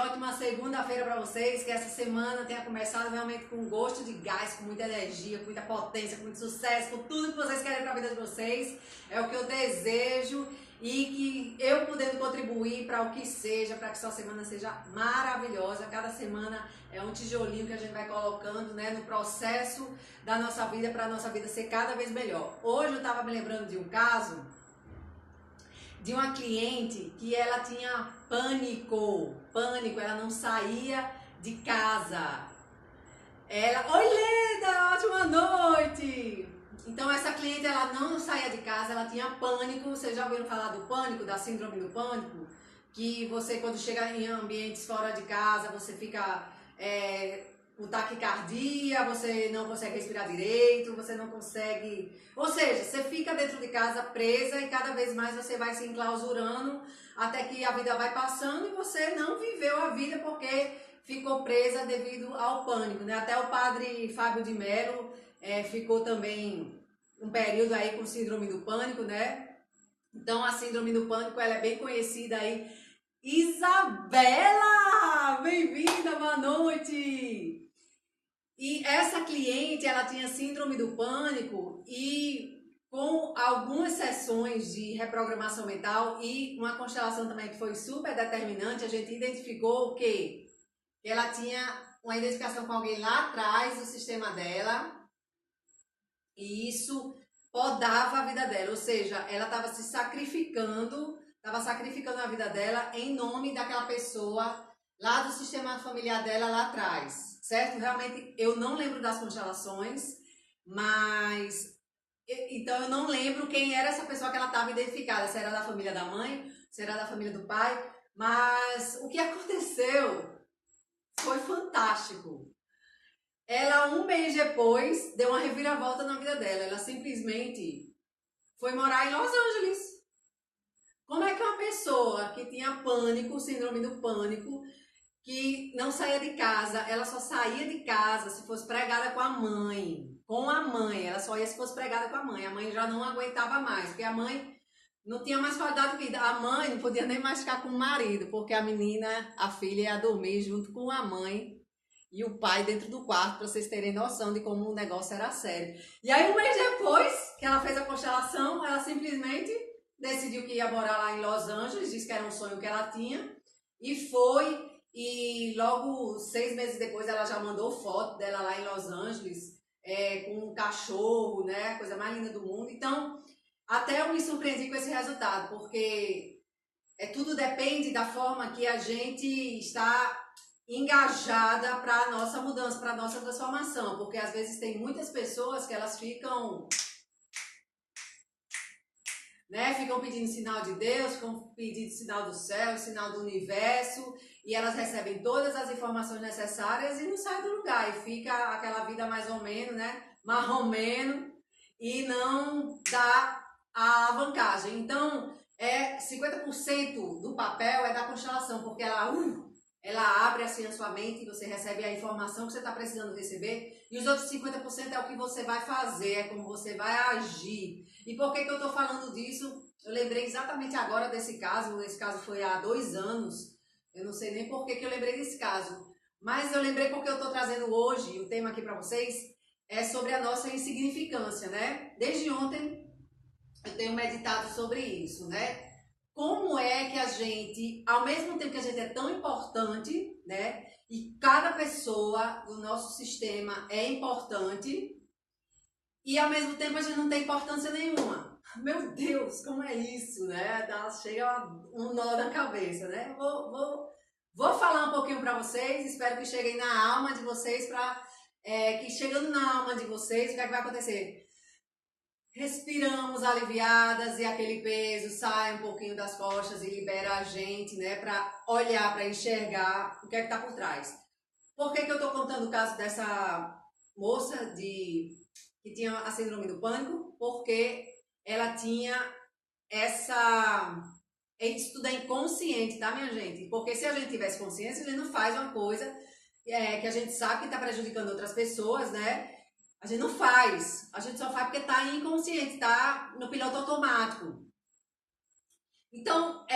ótima segunda-feira para vocês, que essa semana tenha começado realmente com gosto de gás, com muita energia, com muita potência, com muito sucesso, com tudo que vocês querem para a vida de vocês. É o que eu desejo e que eu podendo contribuir para o que seja, para que sua semana seja maravilhosa. Cada semana é um tijolinho que a gente vai colocando, né, no processo da nossa vida para a nossa vida ser cada vez melhor. Hoje eu estava me lembrando de um caso de uma cliente que ela tinha pânico, ela não saía de casa. Oi Leda, ótima noite! Então essa cliente, ela não saía de casa, ela tinha pânico. Vocês já ouviram falar do pânico, da síndrome do pânico? Que você, quando chega em ambientes fora de casa, você fica com taquicardia, você não consegue respirar direito, você não consegue... Ou seja, você fica dentro de casa presa e cada vez mais você vai se enclausurando até que a vida vai passando e você não viveu a vida porque ficou presa devido ao pânico, né? Até o padre Fábio de Mello ficou também um período aí com síndrome do pânico, né? Então a síndrome do pânico, ela é bem conhecida aí. Isabela! Bem-vinda, boa noite! E essa cliente, ela tinha síndrome do pânico e com algumas sessões de reprogramação mental e uma constelação também que foi super determinante, a gente identificou o quê? Ela tinha uma identificação com alguém lá atrás do sistema dela e isso podava a vida dela, ou seja, ela estava se sacrificando, a vida dela em nome daquela pessoa lá do sistema familiar dela lá atrás, certo? Realmente eu não lembro das constelações, mas então eu não lembro quem era essa pessoa que ela estava identificada, se era da família da mãe, se era da família do pai, mas o que aconteceu foi fantástico. Ela, um mês depois, deu uma reviravolta na vida dela. Ela simplesmente foi morar em Los Angeles. Como é que uma pessoa que tinha pânico, síndrome do pânico, que não saía de casa, ela só saía de casa se fosse pregada com a mãe. Com a mãe, ela só ia se fosse pregada com a mãe. A mãe já não aguentava mais, porque a mãe não tinha mais qualidade de vida. A mãe não podia nem mais ficar com o marido, porque a menina, a filha, ia dormir junto com a mãe e o pai dentro do quarto, para vocês terem noção de como o negócio era sério. E aí, um mês depois que ela fez a constelação, ela simplesmente decidiu que ia morar lá em Los Angeles, disse que era um sonho que ela tinha, e foi, e logo 6 meses depois ela já mandou foto dela lá em Los Angeles, com um cachorro, né, a coisa mais linda do mundo. Então, até eu me surpreendi com esse resultado, porque tudo depende da forma que a gente está engajada para a nossa mudança, para a nossa transformação, porque às vezes tem muitas pessoas que elas ficam pedindo sinal de Deus, ficam pedindo sinal do céu, sinal do universo, e elas recebem todas as informações necessárias e não saem do lugar, e fica aquela vida mais ou menos, né, marromeno, e não dá a alavancagem. Então, 50% do papel é da constelação, porque ela abre assim a sua mente e você recebe a informação que você está precisando receber, e os outros 50% é o que você vai fazer, é como você vai agir. E por que eu estou falando disso? Eu lembrei exatamente agora desse caso. Esse caso foi há 2 anos, eu não sei nem por que eu lembrei desse caso, mas eu lembrei porque eu estou trazendo hoje o tema aqui para vocês, é sobre a nossa insignificância, né? Desde ontem eu tenho meditado sobre isso, né? Como é que a gente, ao mesmo tempo que a gente é tão importante, né? E cada pessoa do nosso sistema é importante, e ao mesmo tempo a gente não tem importância nenhuma. Meu Deus, como é isso, né? Chega um nó na cabeça, né? Vou falar um pouquinho para vocês, espero que cheguem na alma de vocês, que chegando na alma de vocês, o que é que vai acontecer? Respiramos aliviadas e aquele peso sai um pouquinho das costas e libera a gente, né, para olhar, para enxergar o que é que está por trás. Por que eu estou contando o caso dessa moça que tinha a síndrome do pânico? Porque ela tinha isso tudo é inconsciente, tá, minha gente? Porque se a gente tivesse consciência, a gente não faz uma coisa que a gente sabe que está prejudicando outras pessoas, né? A gente não faz, a gente só faz porque está inconsciente, está no piloto automático. Então,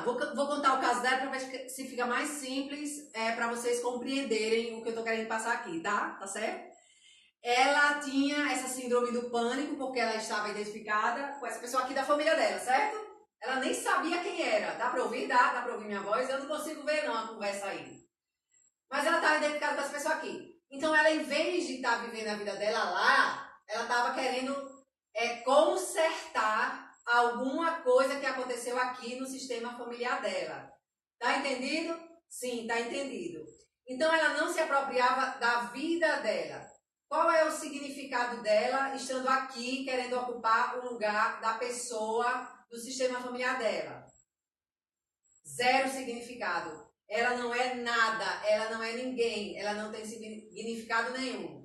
vou contar o caso dela para ver se fica mais simples para vocês compreenderem o que eu tô querendo passar aqui, tá? Tá certo? Ela tinha essa síndrome do pânico porque ela estava identificada com essa pessoa aqui da família dela, certo? Ela nem sabia quem era. Dá pra ouvir? Dá pra ouvir minha voz? Eu não consigo ver não a conversa aí. Mas ela estava identificada com essa pessoa aqui. Então ela, em vez de estar vivendo a vida dela lá, ela estava querendo consertar alguma coisa que aconteceu aqui no sistema familiar dela. Tá entendido? Sim, tá entendido. Então ela não se apropriava da vida dela. Qual é o significado dela estando aqui, querendo ocupar o lugar da pessoa do sistema familiar dela? Zero significado. Ela não é nada, ela não é ninguém, ela não tem significado nenhum.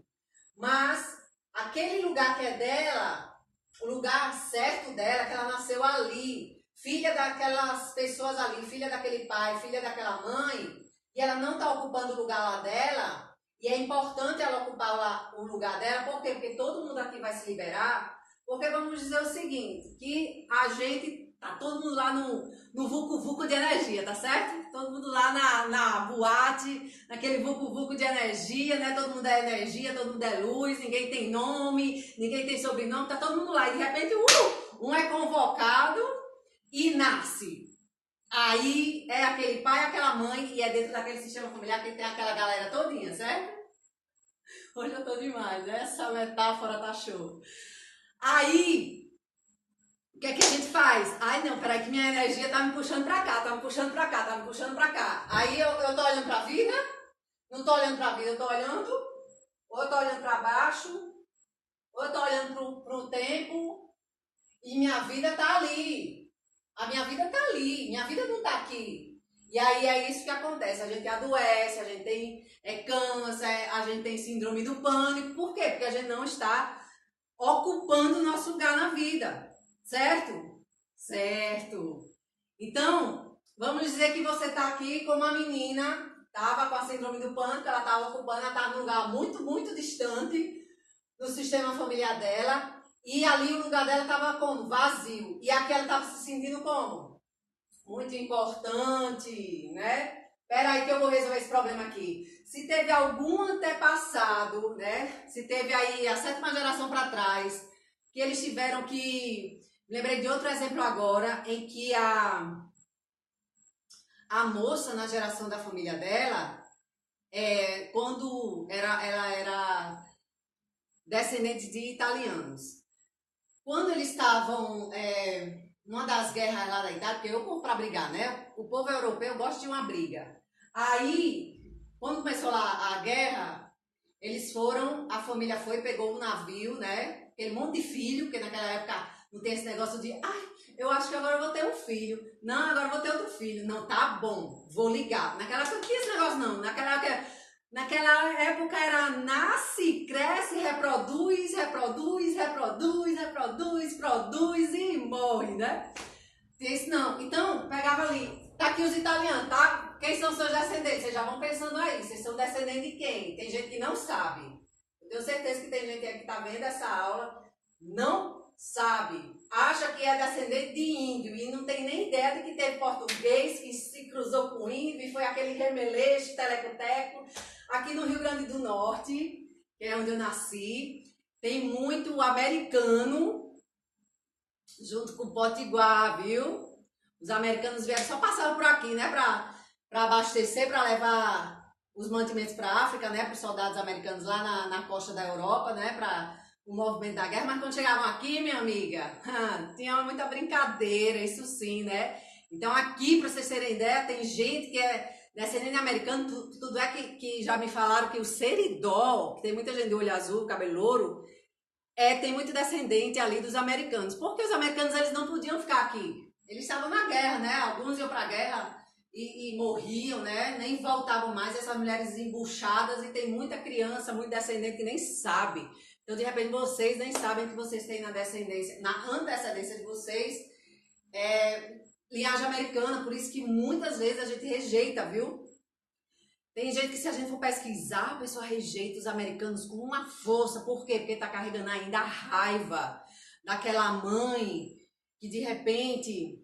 Mas aquele lugar que é dela, o lugar certo dela, que ela nasceu ali, filha daquelas pessoas ali, filha daquele pai, filha daquela mãe, e ela não está ocupando o lugar lá dela, e é importante ela ocupar lá o lugar dela, por quê? Porque todo mundo aqui vai se liberar, porque vamos dizer o seguinte, que a gente, tá todo mundo lá no vucu-vucu de energia, tá certo? Todo mundo lá na boate, naquele vucu-vucu de energia, né? Todo mundo é energia, todo mundo é luz, ninguém tem nome, ninguém tem sobrenome, tá todo mundo lá. E de repente, um é convocado e nasce. Aí é aquele pai, aquela mãe, e é dentro daquele sistema familiar que tem aquela galera todinha, certo? Hoje eu tô demais, essa metáfora tá show. Aí, o que é que a gente faz? Ai, não, peraí que minha energia tá me puxando pra cá, tá me puxando pra cá, tá me puxando pra cá. Aí eu tô olhando pra vida, não tô olhando pra vida, eu tô olhando, ou eu tô olhando pra baixo, ou eu tô olhando pro tempo, e minha vida tá ali. A minha vida tá ali, minha vida não tá aqui. E aí é isso que acontece, a gente adoece, a gente tem câncer, a gente tem síndrome do pânico. Por quê? Porque a gente não está ocupando o nosso lugar na vida. Certo? Certo. Então, vamos dizer que você está aqui como uma menina, estava com a síndrome do pânico, ela estava ocupando, ela estava num lugar muito, muito distante do sistema familiar dela, e ali o lugar dela estava como? Vazio. E aqui ela estava se sentindo como? Muito importante, né? Espera aí que eu vou resolver esse problema aqui. Se teve algum antepassado, né? Se teve aí a 7ª geração para trás, que eles tiveram que... Lembrei de outro exemplo agora, em que a moça na geração da família dela, quando ela era descendente de italianos. Quando eles estavam numa das guerras lá da Itália, porque eu compro pra brigar, né? O povo europeu gosta de uma briga. Aí, quando começou lá a guerra, eles foram, a família foi, pegou um navio, né? Aquele monte de filho, porque naquela época não tem esse negócio de, ai, eu acho que agora eu vou ter um filho. Não, agora eu vou ter outro filho. Não, tá bom, vou ligar. Naquela época não tinha esse negócio, não. Naquela época era nasce, cresce, reproduz, reproduz, reproduz, reproduz, produz e morre, né? Tem isso não. Então, pegava ali, tá aqui os italianos, tá? Quem são seus descendentes? Vocês já vão pensando aí, vocês são descendentes de quem? Tem gente que não sabe. Eu tenho certeza que tem gente aqui que tá vendo essa aula, não sabe. Acha que é descendente de índio e não tem nem ideia de que teve português que se cruzou com índio e foi aquele remeleixo, telecoteco. Aqui no Rio Grande do Norte, que é onde eu nasci, tem muito americano junto com o Potiguar, viu? Os americanos vieram, só passaram por aqui, né, para abastecer, para levar os mantimentos para a África, né, para os soldados americanos lá na costa da Europa, né, para o movimento da guerra. Mas quando chegavam aqui, minha amiga, tinha muita brincadeira, isso sim, né? Então aqui, para vocês terem ideia, tem gente que é descendente americano, tudo é que já me falaram que o seridó, que tem muita gente de olho azul, cabelo louro, tem muito descendente ali dos americanos. Porque os americanos, eles não podiam ficar aqui. Eles estavam na guerra, né? Alguns iam para a guerra e morriam, né? Nem voltavam mais. Essas mulheres embuchadas, e tem muita criança, muito descendente que nem sabe. Então, de repente, vocês nem sabem que vocês têm na descendência, na antecedência de vocês, linhagem americana. Por isso que muitas vezes a gente rejeita, viu? Tem gente que, se a gente for pesquisar, a pessoa rejeita os americanos com uma força. Por quê? Porque está carregando ainda a raiva daquela mãe que, de repente,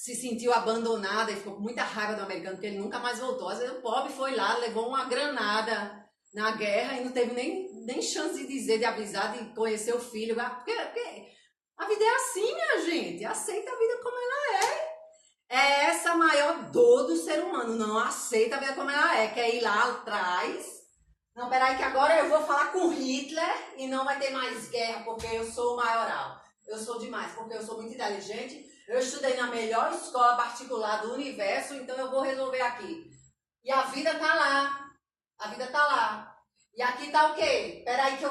se sentiu abandonada e ficou com muita raiva do americano, porque ele nunca mais voltou. Às vezes o pobre foi lá, levou uma granada na guerra e não teve nem chance de dizer, de avisar, de conhecer o filho. Porque a vida é assim, minha gente. Aceita a vida como ela é. É essa a maior dor do ser humano. Não aceita a vida como ela é. Quer ir lá atrás. Não, peraí que agora eu vou falar com Hitler e não vai ter mais guerra porque eu sou o maioral. Eu sou demais porque eu sou muito inteligente. Eu estudei na melhor escola particular do universo, então eu vou resolver aqui. E a vida tá lá. A vida tá lá. E aqui tá o quê? Peraí que eu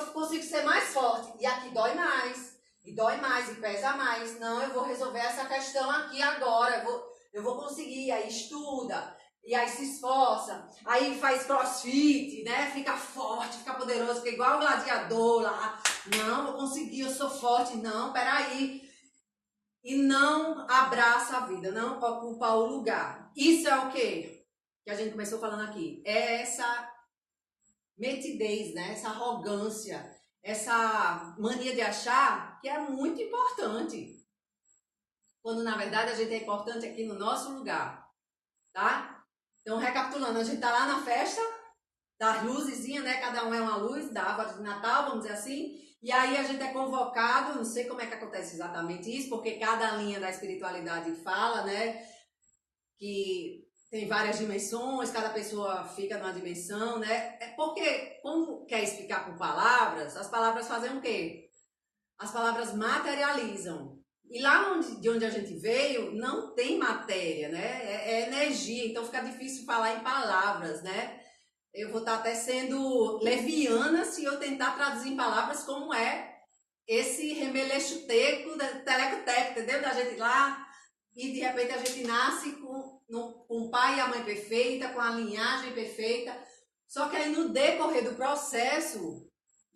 consigo ser mais forte. E aqui dói mais. E dói mais, e pesa mais. Não, eu vou resolver essa questão aqui agora. Eu vou conseguir. Aí estuda. E aí se esforça. Aí faz crossfit, né? Fica forte, fica poderoso. Fica igual um gladiador lá. Não, vou conseguir, eu sou forte. Não, peraí. E não abraça a vida. Não ocupa o lugar. Isso é o quê? Que a gente começou falando aqui. É essa metidez, né? Essa arrogância. Essa mania de achar que é muito importante. Quando, na verdade, a gente é importante aqui no nosso lugar. Tá? Então, recapitulando, a gente tá lá na festa das luzezinhas, né? Cada um é uma luz da árvore de Natal, vamos dizer assim. E aí a gente é convocado, não sei como é que acontece exatamente isso, porque cada linha da espiritualidade fala, né? Que tem várias dimensões, cada pessoa fica numa dimensão, né? É porque, quando quer explicar com palavras, as palavras fazem o quê? As palavras materializam. E lá de onde a gente veio, não tem matéria, né? É energia, então fica difícil falar em palavras, né? Eu vou estar até sendo leviana se eu tentar traduzir em palavras como é esse remeleixo-teco, teleco-teco, entendeu? Da gente lá e de repente a gente nasce com o pai e a mãe perfeita, com a linhagem perfeita. Só que aí no decorrer do processo,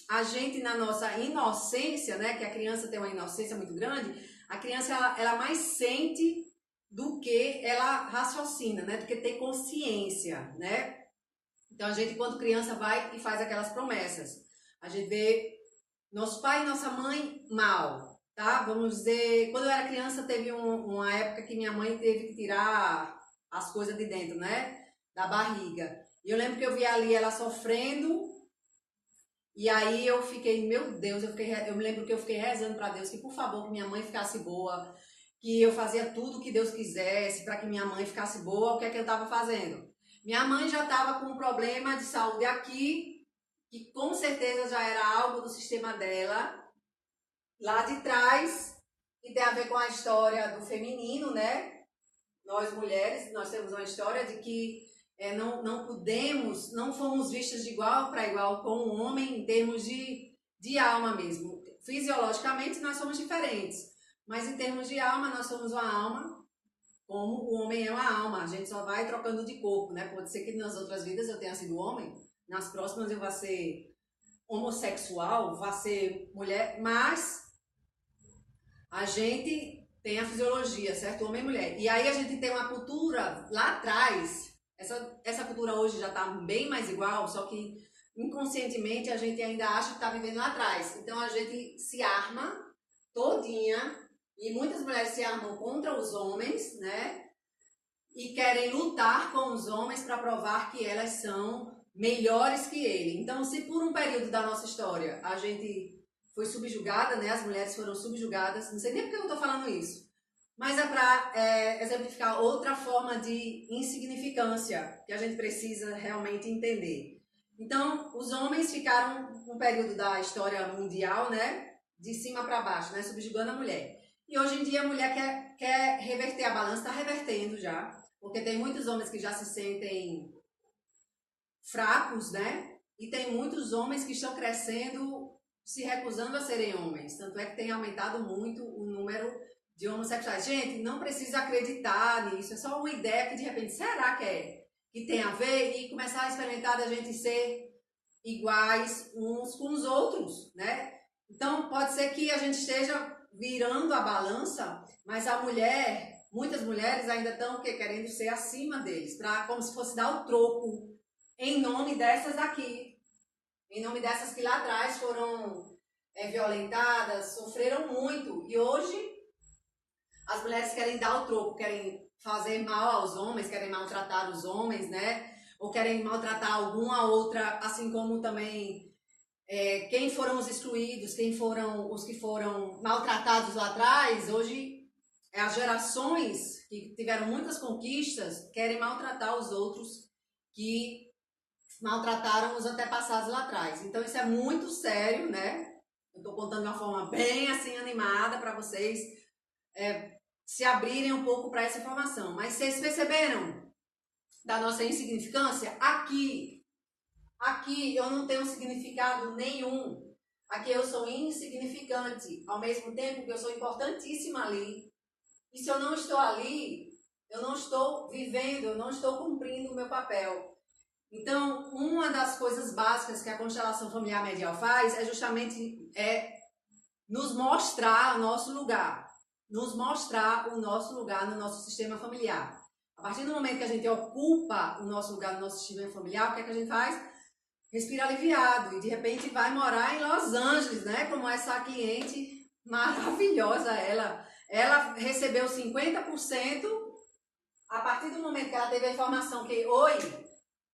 a gente na nossa inocência, né, que a criança tem uma inocência muito grande, a criança ela mais sente do que ela raciocina, né, do que tem consciência, né? Então a gente quando criança vai e faz aquelas promessas. A gente vê nosso pai e nossa mãe mal, tá? Vamos dizer, quando eu era criança teve uma época que minha mãe teve que tirar as coisas de dentro, né, da barriga. E eu lembro que eu vi ali ela sofrendo. E aí eu fiquei, meu Deus, eu me lembro que eu fiquei rezando para Deus que, por favor, que minha mãe ficasse boa, que eu fazia tudo o que Deus quisesse para que minha mãe ficasse boa. O que é que eu estava fazendo? Minha mãe já estava com um problema de saúde aqui, que com certeza já era algo do sistema dela, lá de trás, e tem a ver com a história do feminino, né? Nós mulheres, nós temos uma história de que não podemos, não fomos vistas de igual para igual com o homem em termos de alma mesmo. Fisiologicamente nós somos diferentes, mas em termos de alma nós somos uma alma como o homem é uma alma. A gente só vai trocando de corpo, né? Pode ser que nas outras vidas eu tenha sido homem, nas próximas eu vou ser homossexual, vou ser mulher, mas a gente tem a fisiologia, certo? Homem e mulher. E aí a gente tem uma cultura lá atrás. Essa cultura hoje já está bem mais igual, só que inconscientemente a gente ainda acha que está vivendo lá atrás. Então a gente se arma todinha, e muitas mulheres se armam contra os homens, né? E querem lutar com os homens para provar que elas são melhores que ele. Então, se por um período da nossa história a gente foi subjugada, né? As mulheres foram subjugadas, não sei nem porque eu estou falando isso. Mas é para exemplificar outra forma de insignificância que a gente precisa realmente entender. Então, os homens ficaram um período da história mundial, né, de cima para baixo, né, subjugando a mulher. E hoje em dia a mulher quer reverter a balança, está revertendo já, porque tem muitos homens que já se sentem fracos, né, e tem muitos homens que estão crescendo, se recusando a serem homens. Tanto é que tem aumentado muito o número de homossexuais. Gente, não precisa acreditar nisso, é só uma ideia que de repente, será que tem a ver? E começar a experimentar da gente ser iguais uns com os outros, né? Então, pode ser que a gente esteja virando a balança, mas a mulher, muitas mulheres ainda estão querendo ser acima deles, como se fosse dar o troco em nome dessas aqui, em nome dessas que lá atrás foram violentadas, sofreram muito, e hoje as mulheres querem dar o troco, querem fazer mal aos homens, querem maltratar os homens, né? Ou querem maltratar alguma outra, assim como também quem foram os excluídos, quem foram os que foram maltratados lá atrás, hoje as gerações que tiveram muitas conquistas querem maltratar os outros que maltrataram os antepassados lá atrás. Então isso é muito sério, né? Eu estou contando de uma forma bem assim animada para vocês se abrirem um pouco para essa informação. Mas vocês perceberam da nossa insignificância? Aqui eu não tenho significado nenhum. Aqui eu sou insignificante, ao mesmo tempo que eu sou importantíssima ali. E se eu não estou ali, eu não estou vivendo, eu não estou cumprindo o meu papel. Então, uma das coisas básicas que a constelação familiar medial faz é justamente nos mostrar o nosso lugar. Nos mostrar o nosso lugar no nosso sistema familiar. A partir do momento que a gente ocupa o nosso lugar no nosso sistema familiar, o que é que a gente faz? Respira aliviado e de repente vai morar em Los Angeles, né? Como essa cliente maravilhosa, ela recebeu 50% a partir do momento que ela teve a informação que, oi,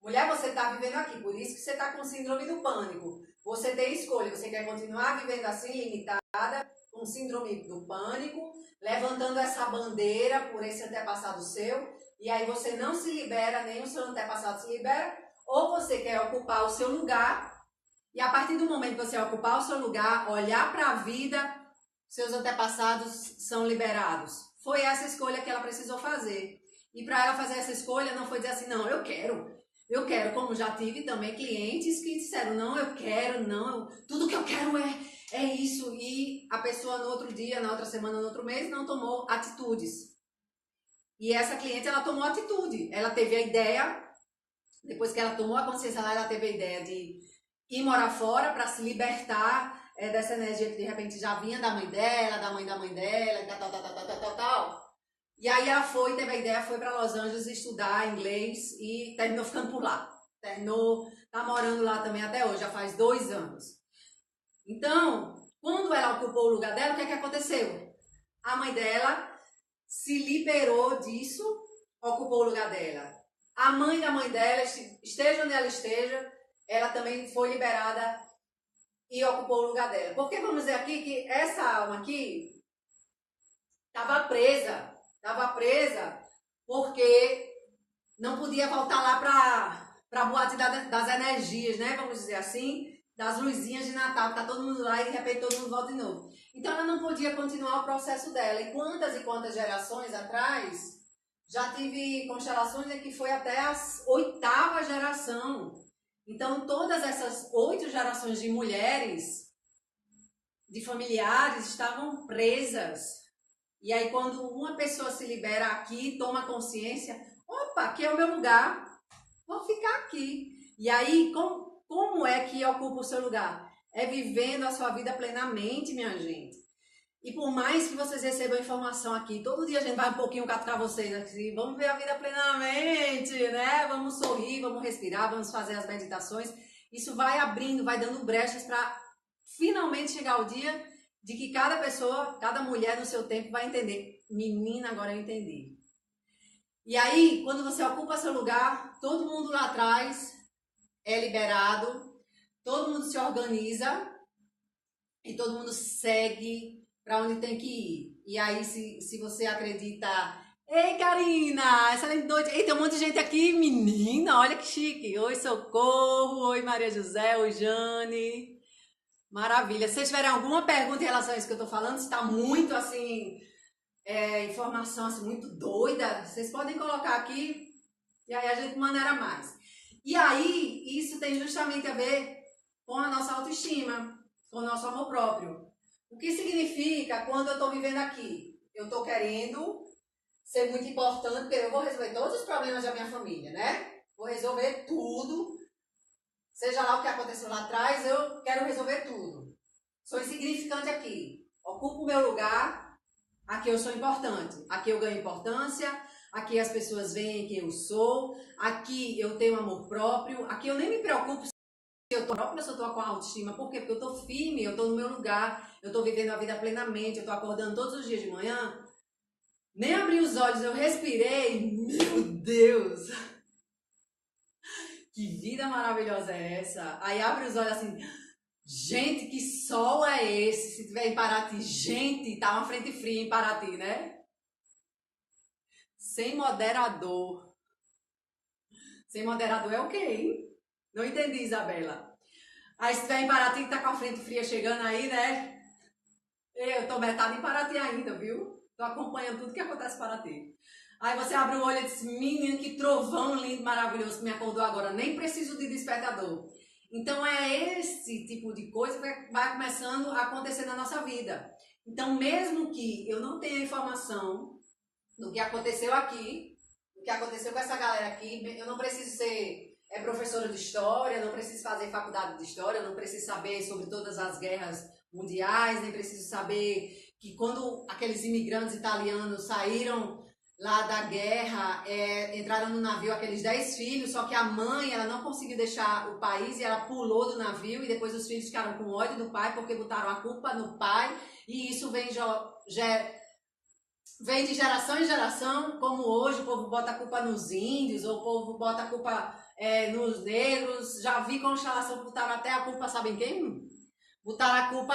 mulher, você está vivendo aqui, por isso que você está com síndrome do pânico. Você tem escolha, você quer continuar vivendo assim, limitada, com síndrome do pânico, levantando essa bandeira por esse antepassado seu, e aí você não se libera, nem o seu antepassado se libera, ou você quer ocupar o seu lugar, e a partir do momento que você ocupar o seu lugar, olhar para a vida, seus antepassados são liberados. Foi essa escolha que ela precisou fazer. E para ela fazer essa escolha, não foi dizer assim, não, eu quero, como já tive também clientes que disseram, não, eu quero, não, tudo que eu quero é isso. E a pessoa no outro dia, na outra semana, no outro mês, não tomou atitudes. E essa cliente, ela tomou atitude. Ela teve a ideia, depois que ela tomou a consciência, ela teve a ideia de ir morar fora para se libertar dessa energia que de repente já vinha da mãe dela, da mãe dela, tal. E aí ela teve a ideia, foi para Los Angeles estudar inglês e terminou ficando por lá. Tá morando lá também até hoje, já faz 2 anos. Então, quando ela ocupou o lugar dela, o que é que aconteceu? A mãe dela se liberou disso, ocupou o lugar dela. A mãe da mãe dela, esteja onde ela esteja, ela também foi liberada e ocupou o lugar dela. Porque vamos dizer aqui que essa alma aqui estava presa porque não podia voltar lá para a boate das energias, né? Vamos dizer assim, das luzinhas de Natal, que tá todo mundo lá e de repente todo mundo volta de novo. Então ela não podia continuar o processo dela. E quantas gerações atrás já tive constelações em que foi até a 8ª geração. Então todas essas 8 gerações de mulheres, de familiares, estavam presas. E aí quando uma pessoa se libera aqui, toma consciência, opa, aqui é o meu lugar, vou ficar aqui. E aí, como é que ocupa o seu lugar? É vivendo a sua vida plenamente, minha gente. E por mais que vocês recebam informação aqui, todo dia a gente vai um pouquinho catucar vocês aqui, vamos ver a vida plenamente, né? Vamos sorrir, vamos respirar, vamos fazer as meditações. Isso vai abrindo, vai dando brechas para finalmente chegar o dia de que cada pessoa, cada mulher no seu tempo vai entender. Menina, agora eu entendi. E aí, quando você ocupa seu lugar, todo mundo lá atrás é liberado, todo mundo se organiza e todo mundo segue para onde tem que ir. E aí, se você acredita... Ei, Karina! Excelente noite! Ei, tem um monte de gente aqui, menina! Olha que chique! Oi, Socorro! Oi, Maria José! Oi, Jane! Maravilha! Se vocês tiverem alguma pergunta em relação a isso que eu tô falando, se tá muito, assim, informação, assim, muito doida, vocês podem colocar aqui e aí a gente maneira mais. E aí, isso tem justamente a ver com a nossa autoestima, com o nosso amor próprio. O que significa quando eu estou vivendo aqui? Eu estou querendo ser muito importante, porque eu vou resolver todos os problemas da minha família, né? Vou resolver tudo. Seja lá o que aconteceu lá atrás, eu quero resolver tudo. Sou insignificante aqui. Ocupo o meu lugar. Aqui eu sou importante. Aqui eu ganho importância. Aqui as pessoas veem quem eu sou. Aqui eu tenho amor próprio. Aqui eu nem me preocupo se eu estou própria, se eu estou com a autoestima. Por quê? Porque eu estou firme, eu estou no meu lugar. Eu estou vivendo a vida plenamente. Eu estou acordando todos os dias de manhã Nem abri os olhos, eu respirei. Meu Deus! Que vida maravilhosa é essa? Aí abre os olhos assim, gente, que sol é esse? Se tiver em Paraty, gente, tá uma frente fria em Paraty, né? Sem moderador. Sem moderador é o quê, hein? Não entendi, Isabela. Aí se tiver em Paraty, que tá com a frente fria chegando aí, né? Eu tô metade em Paraty ainda, viu? Tô acompanhando tudo que acontece em Paraty. Aí você abre o olho e diz, menino, que trovão lindo, maravilhoso que me acordou agora. Nem preciso de despertador. Então é esse tipo de coisa que vai começando a acontecer na nossa vida. Então mesmo que eu não tenha informação do que aconteceu aqui, do que aconteceu com essa galera aqui, eu não preciso ser professora de história, não preciso fazer faculdade de história, não preciso saber sobre todas as guerras mundiais, nem preciso saber que quando aqueles imigrantes italianos saíram lá da guerra, entraram no navio aqueles 10 filhos, só que a mãe ela não conseguiu deixar o país e ela pulou do navio e depois os filhos ficaram com ódio do pai porque botaram a culpa no pai e isso vem de geração em geração, como hoje o povo bota a culpa nos índios, ou o povo bota a culpa nos negros. Já vi constelação, botaram até a culpa, sabem quem? Botaram a culpa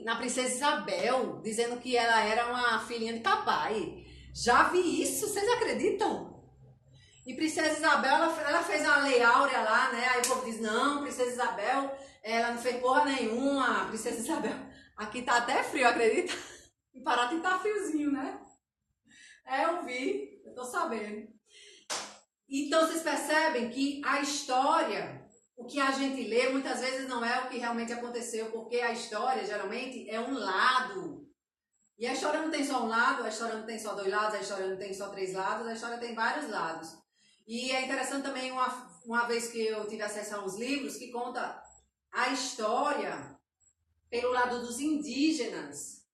na Princesa Isabel, dizendo que ela era uma filhinha de papai. Já vi isso, vocês acreditam? E Princesa Isabel, ela fez uma lei áurea lá, né? Aí o povo diz, não, Princesa Isabel, ela não fez porra nenhuma. Princesa Isabel, aqui tá até frio, acredita? Em Paraty tá friozinho, né? Eu vi, eu tô sabendo. Então vocês percebem que a história, o que a gente lê, muitas vezes não é o que realmente aconteceu, porque a história geralmente é um lado. E a história não tem só um lado, a história não tem só dois lados, a história não tem só três lados, a história tem vários lados. E é interessante também, uma vez que eu tive acesso a uns livros que conta a história pelo lado dos indígenas,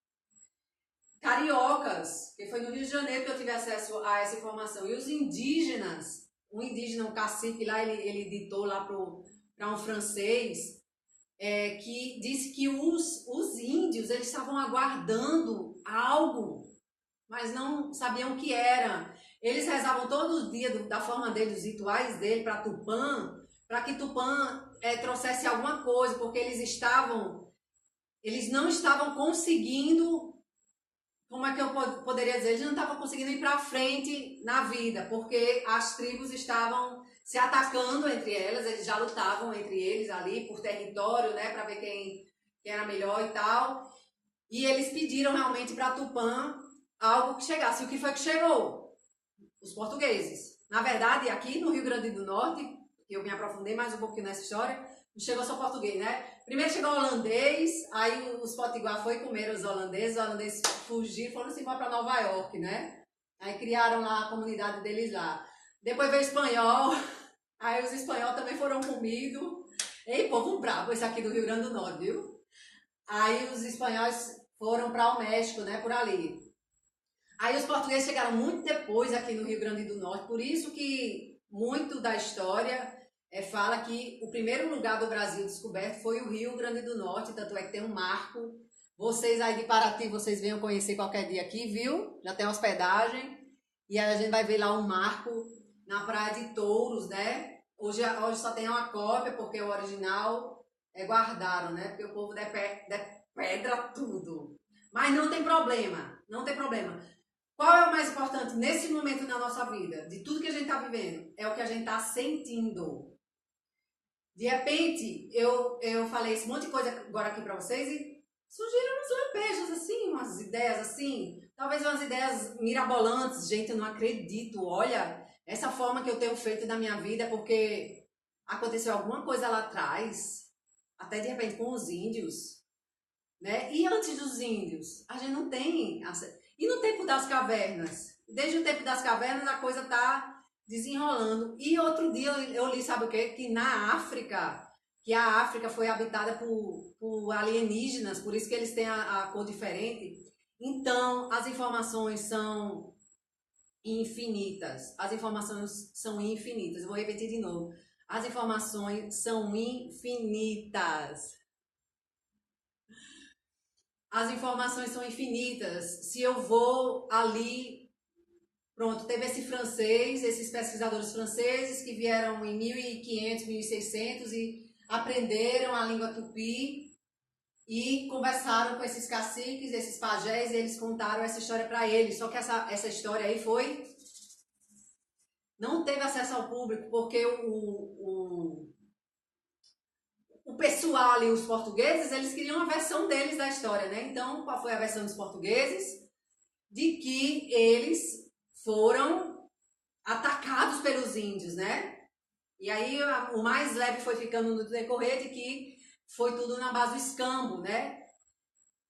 cariocas, que foi no Rio de Janeiro que eu tive acesso a essa informação. E os indígenas, um indígena, um cacique lá, ele ditou lá para um francês, que disse que os índios eles estavam aguardando algo, mas não sabiam o que era. Eles rezavam todos os dias da forma deles, os rituais dele para Tupã, para que Tupã trouxesse alguma coisa, porque eles não estavam conseguindo, como é que eu poderia dizer, eles não estavam conseguindo ir para frente na vida, porque as tribos estavam se atacando entre elas, eles já lutavam entre eles ali por território, né, para ver quem era melhor e tal. E eles pediram realmente para Tupã algo que chegasse. E o que foi que chegou? Os portugueses. Na verdade, aqui no Rio Grande do Norte, que eu me aprofundei mais um pouquinho nessa história, não chegou só português, né? Primeiro chegou o holandês, aí os potiguar foi comer os holandeses fugiram, foram-se embora para Nova York, né? Aí criaram lá a comunidade deles lá. Depois veio o espanhol, aí os espanhóis também foram comidos. Ei, povo bravo esse aqui do Rio Grande do Norte, viu? Aí os espanhóis foram para o México, né, por ali. Aí os portugueses chegaram muito depois aqui no Rio Grande do Norte, por isso que muito da história fala que o primeiro lugar do Brasil descoberto foi o Rio Grande do Norte, tanto é que tem um marco. Vocês aí de Paraty, vocês venham conhecer qualquer dia aqui, viu? Já tem hospedagem. E aí a gente vai ver lá um marco na Praia de Touros, né? Hoje só tem uma cópia, porque o original guardaram, né? Porque o povo pedra tudo. Mas não tem problema, não tem problema. Qual é o mais importante nesse momento na nossa vida? De tudo que a gente está vivendo? É o que a gente está sentindo. De repente, eu falei esse monte de coisa agora aqui para vocês e surgiram uns lampejos assim, umas ideias assim. Talvez umas ideias mirabolantes. Gente, eu não acredito. Olha, essa forma que eu tenho feito da minha vida é porque aconteceu alguma coisa lá atrás. Até de repente com os índios. Né? E antes dos índios, a gente não tem. E no tempo das cavernas? Desde o tempo das cavernas a coisa está desenrolando. E outro dia eu li, sabe o quê? Que na África, que a África foi habitada por alienígenas, por isso que eles têm a cor diferente. Então, as informações são infinitas. As informações são infinitas. Eu vou repetir de novo. As informações são infinitas. as informações são infinitas. Se eu vou ali, pronto, teve esse francês, esses pesquisadores franceses que vieram em 1500, 1600 e aprenderam a língua tupi e conversaram com esses caciques, esses pajés, e eles contaram essa história para eles. Só que essa história aí não teve acesso ao público, porque o pessoal ali, os portugueses, eles queriam a versão deles da história, né? Então, qual foi a versão dos portugueses? De que eles foram atacados pelos índios, né? E aí o mais leve foi ficando no decorrer de que foi tudo na base do escambo, né?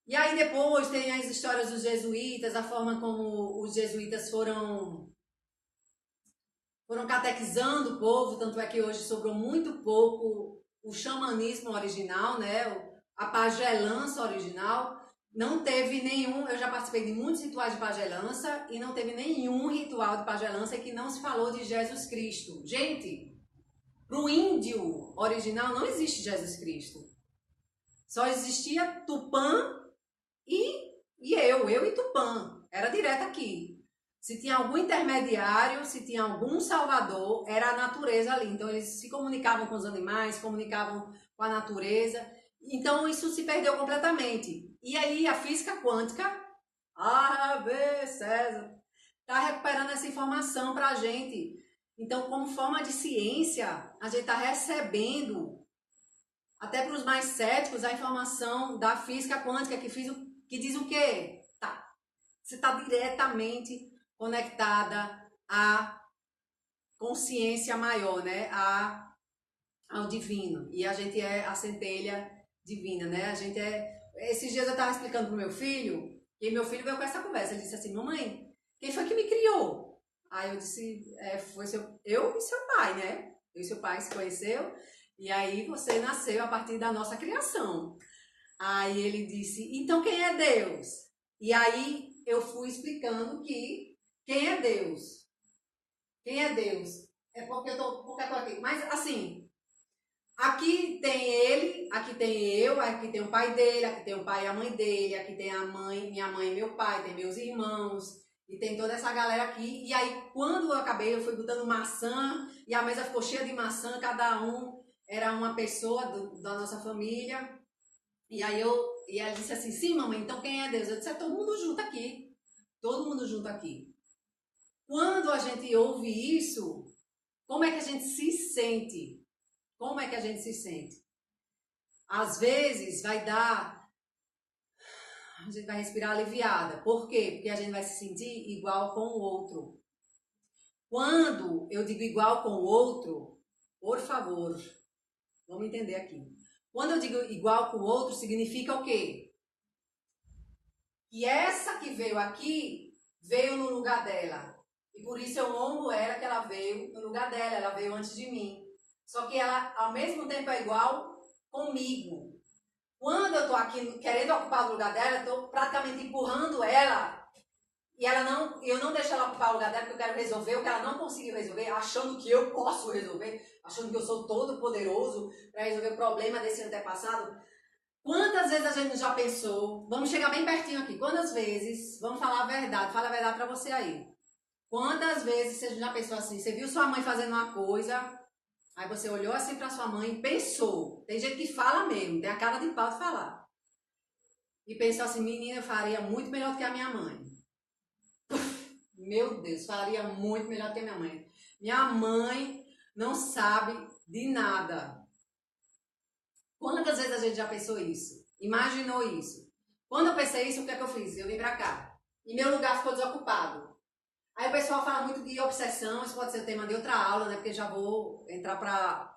E aí depois tem as histórias dos jesuítas, a forma como os jesuítas foram catequizando o povo, tanto é que hoje sobrou muito pouco o xamanismo original, né? A pagelança original. Não teve nenhum, eu já participei de muitos rituais de pagelança e não teve nenhum ritual de pagelança que não se falou de Jesus Cristo. Gente, para o índio original não existe Jesus Cristo. Só existia Tupã e eu e Tupã. Era direto aqui. Se tinha algum intermediário, se tinha algum salvador, era a natureza ali. Então eles se comunicavam com os animais, se comunicavam com a natureza. Então isso se perdeu completamente. E aí a física quântica, César, está recuperando essa informação para a gente. Então, como forma de ciência, a gente está recebendo, até para os mais céticos, a informação da física quântica que diz o quê? Você está diretamente conectada à consciência maior, né? Ao divino. E a gente é a centelha divina, né? A gente é... Esses dias eu estava explicando pro meu filho, e meu filho veio com essa conversa. Ele disse assim, mamãe, quem foi que me criou? Aí eu disse, foi eu e seu pai, né? Eu e seu pai se conheceu, e aí você nasceu a partir da nossa criação. Aí ele disse, então quem é Deus? E aí eu fui explicando que quem é Deus? Quem é Deus? É porque eu tô aqui. Mas assim, aqui tem ele, aqui tem eu, aqui tem o pai dele, aqui tem o pai e a mãe dele, aqui tem a mãe, minha mãe e meu pai, tem meus irmãos, e tem toda essa galera aqui. E aí, quando eu acabei, eu fui botando maçã, e a mesa ficou cheia de maçã, cada um era uma pessoa da nossa família. E aí ela disse assim, sim, mamãe, então quem é Deus? Eu disse, é todo mundo junto aqui. Todo mundo junto aqui. Quando a gente ouve isso, como é que a gente se sente? Como é que a gente se sente? Às vezes a gente vai respirar aliviada. Por quê? Porque a gente vai se sentir igual com o outro. Quando eu digo igual com o outro, por favor, vamos entender aqui. Quando eu digo igual com o outro, significa o quê? Que essa que veio aqui, veio no lugar dela. E por isso eu honro ela, que ela veio no lugar dela, ela veio antes de mim. Só que ela, ao mesmo tempo, é igual comigo. Quando eu tô aqui querendo ocupar o lugar dela, eu tô praticamente empurrando ela. E eu não deixo ela ocupar o lugar dela, porque eu quero resolver o que ela não conseguiu resolver, achando que eu posso resolver, achando que eu sou todo poderoso para resolver o problema desse antepassado. Quantas vezes a gente já pensou, vamos chegar bem pertinho aqui, quantas vezes, vamos falar a verdade, fala a verdade para você aí. Quantas vezes você já pensou assim, você viu sua mãe fazendo uma coisa, aí você olhou assim para sua mãe e pensou, tem gente que fala mesmo, tem a cara de pau de falar. E pensou assim, menina, eu faria muito melhor do que a minha mãe. Meu Deus, faria muito melhor do que a minha mãe. Minha mãe não sabe de nada. Quantas vezes a gente já pensou isso? Imaginou isso? Quando eu pensei isso, o que é que eu fiz? Eu vim pra cá. E meu lugar ficou desocupado. Aí o pessoal fala muito de obsessão, isso pode ser o tema de outra aula, né? Porque já vou entrar para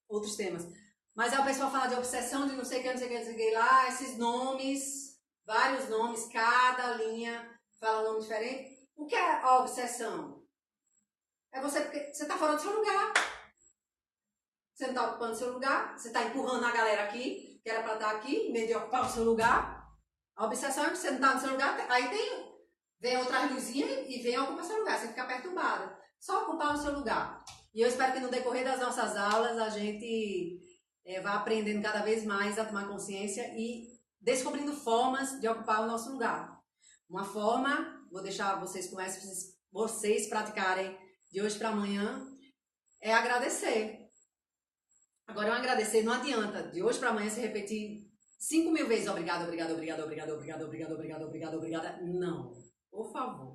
outros temas. Mas aí o pessoal fala de obsessão, de não sei o que, não sei o que, não sei o que lá, esses nomes, vários nomes, cada linha fala um nome diferente. O que é a obsessão? É porque você tá fora do seu lugar. Você não está ocupando o seu lugar, você está empurrando a galera aqui, que era para estar aqui, em vez de ocupar o seu lugar. A obsessão é que você não está no seu lugar, aí vem outras luzinhas e vem ocupar o seu lugar, você fica perturbada. Só ocupar o seu lugar. E eu espero que no decorrer das nossas aulas a gente vá aprendendo cada vez mais a tomar consciência e descobrindo formas de ocupar o nosso lugar. Uma forma, vou deixar vocês com essa, vocês praticarem de hoje para amanhã, é agradecer. Agora, agradecer não adianta de hoje para amanhã se repetir 5.000 vezes obrigado, obrigado, obrigado, obrigado, obrigado, obrigado, obrigado, obrigado, obrigada. Não, por favor.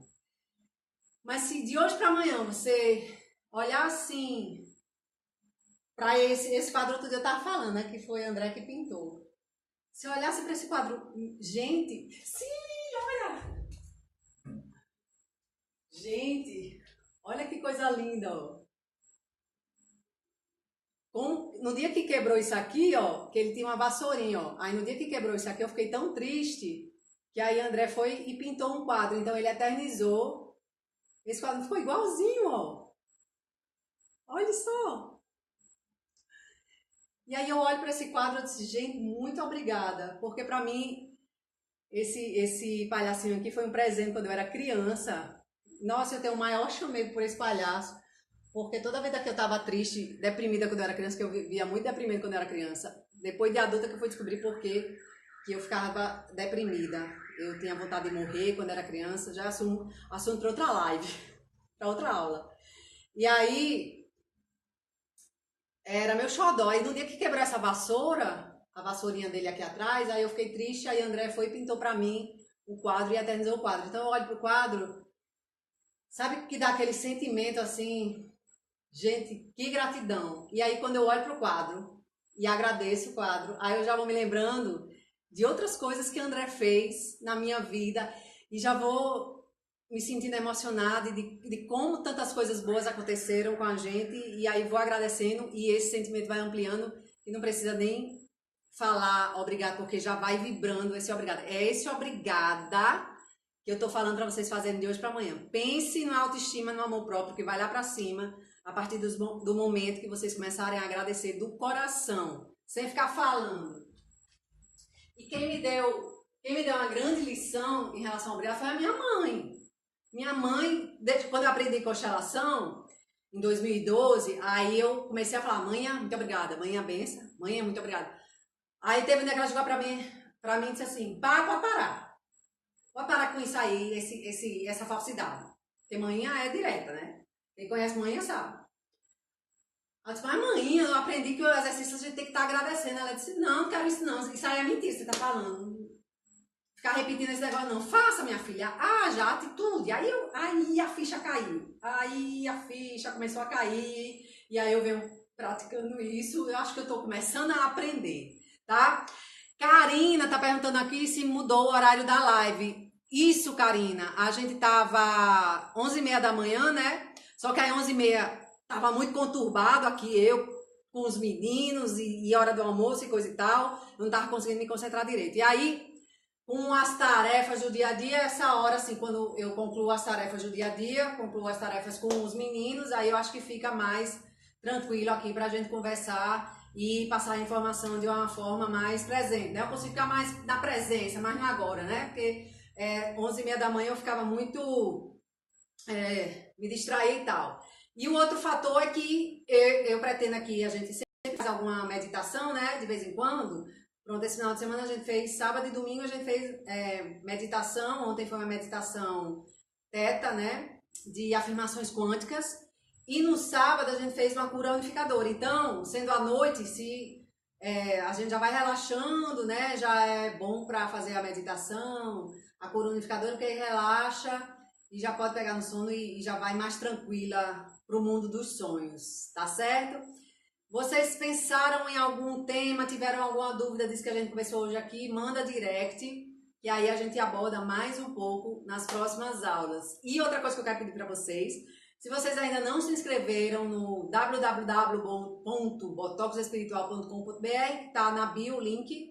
Mas se de hoje para amanhã você olhar assim para esse quadro, outro dia eu estava falando, né, que foi André que pintou. Se eu olhasse para esse quadro, gente, sim, olha! Gente, olha que coisa linda, ó. No dia que quebrou isso aqui, ó, que ele tinha uma vassourinha, ó. Aí no dia que quebrou isso aqui, eu fiquei tão triste que aí André foi e pintou um quadro. Então ele eternizou. Esse quadro ficou igualzinho, ó. Olha só. E aí eu olho para esse quadro e disse, gente, muito obrigada. Porque para mim, esse palhacinho aqui foi um presente quando eu era criança. Nossa, eu tenho o maior chamego por esse palhaço. Porque toda vez que eu estava triste, deprimida quando eu era criança, que eu vivia muito deprimida quando eu era criança, depois de adulta que eu fui descobrir por que eu ficava deprimida. Eu tinha vontade de morrer quando era criança, já assunto para outra live, para outra aula. E aí, era meu xodó. E no dia que quebrou essa vassoura, a vassourinha dele aqui atrás, aí eu fiquei triste, aí André foi e pintou para mim o quadro e eternizou o quadro. Então eu olho pro quadro, sabe que dá aquele sentimento assim... Gente, que gratidão. E aí quando eu olho para o quadro e agradeço o quadro, aí eu já vou me lembrando de outras coisas que André fez na minha vida e já vou me sentindo emocionada de como tantas coisas boas aconteceram com a gente e aí vou agradecendo e esse sentimento vai ampliando e não precisa nem falar obrigado porque já vai vibrando esse obrigado. É esse obrigada que eu tô falando para vocês fazerem de hoje para amanhã. Pense na autoestima, no amor próprio que vai lá para cima a partir do momento que vocês começarem a agradecer do coração, sem ficar falando. E quem me deu uma grande lição em relação ao obrigado foi a minha mãe. Minha mãe, desde quando eu aprendi constelação, em 2012, aí eu comecei a falar, mãe, muito obrigada, mãe, a benção, mãe, muito obrigada. Aí teve um dia que ela chegou para mim e disse assim, pode parar. Pode parar com isso aí, essa falsidade. Porque manhã é direta, né? Quem conhece manhã sabe. Ela disse, mas mãe, eu aprendi que o exercício a gente tem que estar agradecendo. Ela disse, não quero isso não. Isso aí é mentira, você está falando. Ficar repetindo esse negócio, não. Faça, minha filha. Já, atitude. Aí a ficha caiu. Aí a ficha começou a cair. E aí eu venho praticando isso. Eu acho que eu estou começando a aprender, tá? Karina tá perguntando aqui se mudou o horário da live. Isso, Karina. A gente tava 11h30 da manhã, né? Só que aí 11h30 tava muito conturbado aqui, eu com os meninos e hora do almoço e coisa e tal. Não tava conseguindo me concentrar direito. E aí, com as tarefas do dia a dia, essa hora, assim, quando eu concluo as tarefas do dia a dia, concluo as tarefas com os meninos, aí eu acho que fica mais tranquilo aqui pra gente conversar e passar a informação de uma forma mais presente, né? Eu consigo ficar mais na presença, mais no agora, né? Porque 11h30 da manhã eu ficava muito... me distrair e tal. E o outro fator é que eu pretendo aqui, a gente sempre faz alguma meditação, né? De vez em quando. Pronto, esse final de semana a gente fez, sábado e domingo a gente fez meditação. Ontem foi uma meditação teta, né? De afirmações quânticas. E no sábado a gente fez uma cura unificadora. Então, sendo à noite, se a gente já vai relaxando, né? Já é bom para fazer a meditação, a cura unificadora, porque aí relaxa e já pode pegar no sono e já vai mais tranquila para o mundo dos sonhos, tá certo? Vocês pensaram em algum tema, tiveram alguma dúvida disso que a gente conversou hoje aqui? Manda direct, que aí a gente aborda mais um pouco nas próximas aulas. E outra coisa que eu quero pedir para vocês, se vocês ainda não se inscreveram no www.botoxespiritual.com.br, tá na bio o link,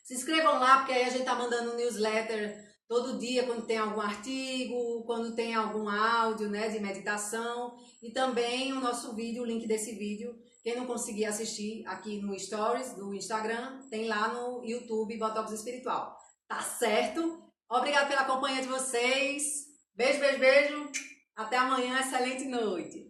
se inscrevam lá, porque aí a gente tá mandando um newsletter todo dia, quando tem algum artigo, quando tem algum áudio, né, de meditação. E também o nosso vídeo, o link desse vídeo, quem não conseguir assistir aqui no Stories do Instagram, tem lá no YouTube Botox Espiritual. Tá certo? Obrigada pela companhia de vocês. Beijo, beijo, beijo. Até amanhã, excelente noite.